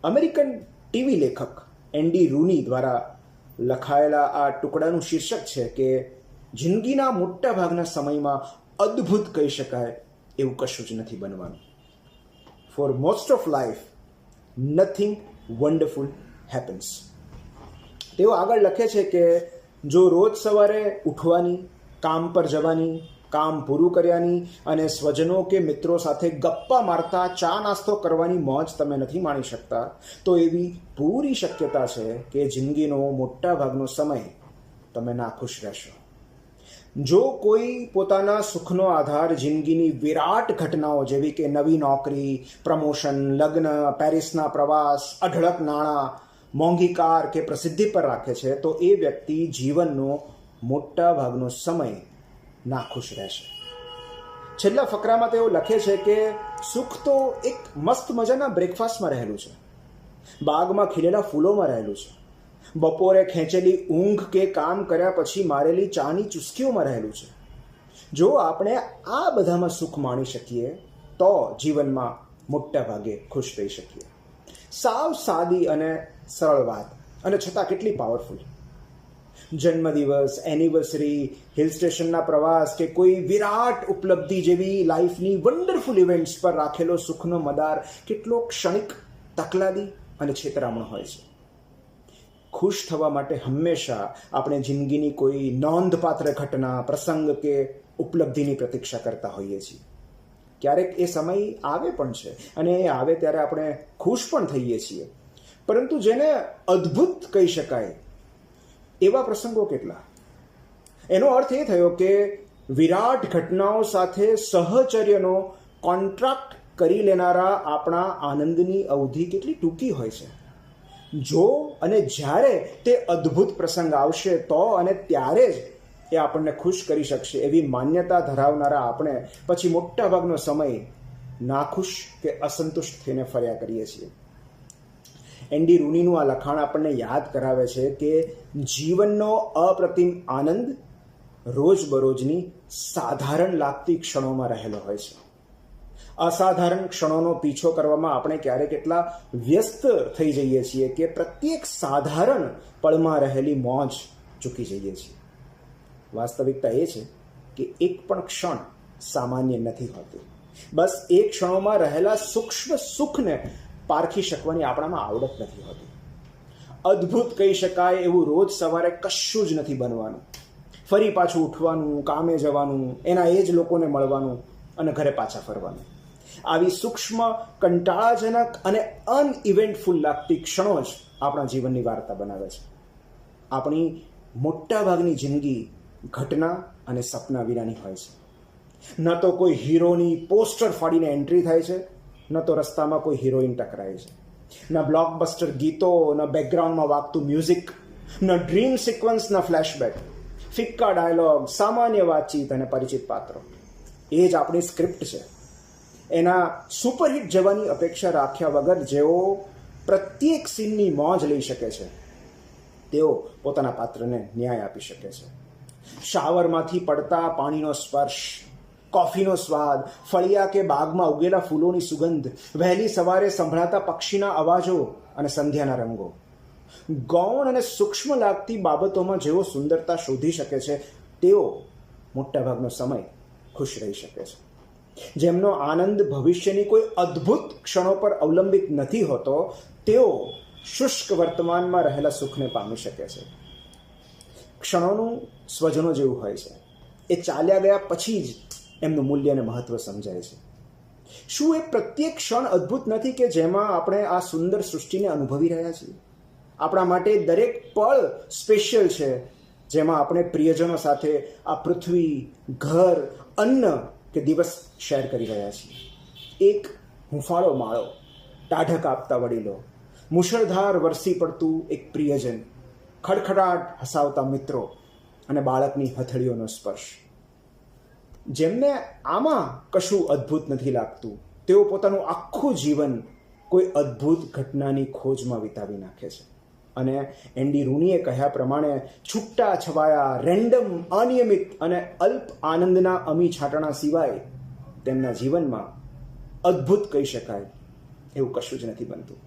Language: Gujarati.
અમેરિકન ટીવી લેખક એન્ડી રૂની દ્વારા લખાયેલા આ ટુકડાનું શીર્ષક છે કે જિંદગીના મોટા ભાગના સમયમાં અદ્ભુત કહી શકાય એવું કશું જ નથી બનવાનું. For most of life nothing wonderful happens. તેઓ આગળ લખે છે કે જો રોજ સવારે ઉઠવાની, કામ પર જવાની, કામ પૂરું કર્યાની અને સ્વજનો કે મિત્રો સાથે ગપ્પા મારતા ચા નાસ્તો કરવાની મોજ તમે નથી માણી શકતા, તો એવી પૂરી શક્યતા છે કે જિંદગીનો મોટા ભાગનો સમય તમે નાખુશ રહેશો. જો કોઈ પોતાના સુખનો આધાર જિંદગીની વિરાટ ઘટનાઓ જેવી કે નવી નોકરી, પ્રમોશન, લગ્ન, પેરિસના પ્રવાસ, અઢળક નાણાં, મોંઘી કાર કે પ્રસિદ્ધિ પર રાખે છે, તો એ વ્યક્તિ જીવનનો મોટા ભાગનો સમય નાખુશ રહેશે. છેલ્લા ફકરામાં તેઓ લખે છે કે સુખ તો એક મસ્ત મજાના બ્રેકફાસ્ટમાં રહેલું છે, બાગમાં ખીલેલા ફૂલોમાં રહેલું છે, બપોરે ખેંચેલી ઊંઘ કે કામ કર્યા પછી મારેલી ચાની ચુસ્કીઓમાં રહેલું છે. જો આપણે આ બધામાં સુખ માણી શકીએ તો જીવનમાં મોટા ભાગે ખુશ રહી શકીએ. સાવ સાદી અને સરળ વાત, અને છતાં કેટલી પાવરફુલ. જન્મદિવસ, એનિવર્સરી, હિલ સ્ટેશનના પ્રવાસ કે કોઈ વિરાટ ઉપલબ્ધિ જેવી લાઈફની વન્ડરફુલ ઇવેન્ટ્સ પર રાખેલો સુખનો મદાર કેટલો ક્ષણિક, તકલાદી અને છેતરામણો હોય છે. ખુશ થવા માટે હંમેશા આપણે જિંદગીની કોઈ નોંધપાત્ર ઘટના, પ્રસંગ કે ઉપલબ્ધિની પ્રતીક્ષા કરતા હોઈએ છીએ. ક્યારેક એ સમય આવે પણ છે અને એ આવે ત્યારે આપણે ખુશ પણ થઈએ છીએ, પરંતુ જેને અદ્ભુત કહી શકાય એવા પ્રસંગો કેટલા? એનો અર્થ એ થયો કે વિરાટ ઘટનાઓ સાથે સહચર્યનો કોન્ટ્રાક્ટ કરી લેનારા આપણા આનંદની અવધિ કેટલી ટૂંકી હોય છે. જો અને જ્યારે તે અદ્ભુત પ્રસંગ આવશે તો અને ત્યારે જ એ આપણને ખુશ કરી શકશે એવી માન્યતા ધરાવનારા આપણે પછી મોટા ભાગનો સમય નાખુશ કે અસંતુષ્ટ થઈને ફર્યા કરીએ છીએ. એન્ડી રૂનીનું આ લખાણ આપણને યાદ કરાવે છે કે જીવનનો અપ્રતિમ આનંદ રોજબરોજની સાધારણ લાગતી ક્ષણોમાં રહેલો હોય છે. અસાધારણ ક્ષણોનો પીછો કરવામાં આપણે ક્યારેક એટલા વ્યસ્ત થઈ જઈએ છીએ કે પ્રત્યેક સાધારણ પળમાં રહેલી મોજ ચૂકી જઈએ છીએ. વાસ્તવિકતા એ છે કે એક પણ ક્ષણ સામાન્ય નથી હોતી. બસ એ ક્ષણોમાં રહેલા સૂક્ષ્મ સુખને પારખી શકવાની આપણામાં આવડત નથી હોતી. અદ્ભુત કહી શકાય એવું રોજ સવારે કશું જ નથી બનવાનું. ફરી પાછું ઉઠવાનું, કામે જવાનું, એના એ જ લોકોને મળવાનું અને ઘરે પાછા ફરવાનું. આવી સૂક્ષ્મ, કંટાળાજનક અને અનઇવેન્ટફુલ લાગતી ક્ષણો જ આપણા જીવનની વાર્તા બનાવે છે. આપણી મોટાભાગની જિંદગી ઘટના અને સપના વિનાની હોય છે. ન તો કોઈ હીરોની પોસ્ટર ફાડીને એન્ટ્રી થાય છે, ન તો રસ્તામાં કોઈ હિરોઈન ટકરાય છે. ન બ્લોકબસ્ટર ગીતો, ન બેકગ્રાઉન્ડમાં વાગતું મ્યુઝિક, ન ડ્રીમ સિક્વન્સ, ન ફ્લેશબેક. ફિક્કા ડાયલોગ, સામાન્ય વાતચીત અને પરિચિત પાત્રો. એ જ આપણી સ્ક્રિપ્ટ છે. એના સુપરહિટ જવાની અપેક્ષા રાખ્યા વગર જેઓ પ્રત્યેક સીનની મોજ લઈ શકે છે, તેઓ પોતાના પાત્રને ન્યાય આપી શકે છે. શાવરમાંથી પડતા પાણીનો સ્પર્શ, કોફીનો સ્વાદ, ફળિયા કે બાગમાં ઉગેલા ફૂલોની સુગંધ, વહેલી સવારે સંભળાતા પક્ષીના અવાજો અને સંધ્યાના રંગો. ગૌણ અને સૂક્ષ્મ લાગતી બાબતોમાં જેઓ સુંદરતા શોધી શકે છે, તેઓ મોટાભાગનો સમય ખુશ રહી શકે છે. જેમનો આનંદ ભવિષ્યની કોઈ અદ્ભુત ક્ષણો પર અવલંબિત નથી હોતો, તેઓ શુષ્ક વર્તમાનમાં રહેલા સુખને પામી શકે છે. ક્ષણોનું સ્વજનો જેવું હોય છે. એ ચાલ્યા ગયા પછી જ એમનું મૂલ્ય અને મહત્વ સમજાય છે. શું એ પ્રત્યેક ક્ષણ અદ્ભુત નથી કે જેમાં આપણે આ સુંદર સૃષ્ટિને અનુભવી રહ્યા છીએ? આપણા માટે દરેક પળ સ્પેશિયલ છે, જેમાં આપણે પ્રિયજનો સાથે આ પૃથ્વી, ઘર, અન્ન કે દિવસ શેર કરી રહ્યા છીએ. એક હુંફાળો માળો, ટાઢક આપતા વડીલો, મુશળધાર વરસી પડતું એક પ્રિયજન, ખડખડાટ હસાવતા મિત્રો અને બાળકની હથેળીઓનો સ્પર્શ. જેમને આમાં કશું અદ્ભુત નથી લાગતું, તેઓ પોતાનું આખું જીવન કોઈ અદ્ભુત ઘટનાની ખોજમાં વિતાવી નાખે છે. અને એન્ડી રૂનીએ કહ્યા પ્રમાણે છૂટા છવાયા, રેન્ડમ, અનિયમિત અને અલ્પ આનંદના અમી છાંટણા સિવાય તેમના જીવનમાં અદ્ભુત કહી શકાય એવું કશું જ નથી બનતું.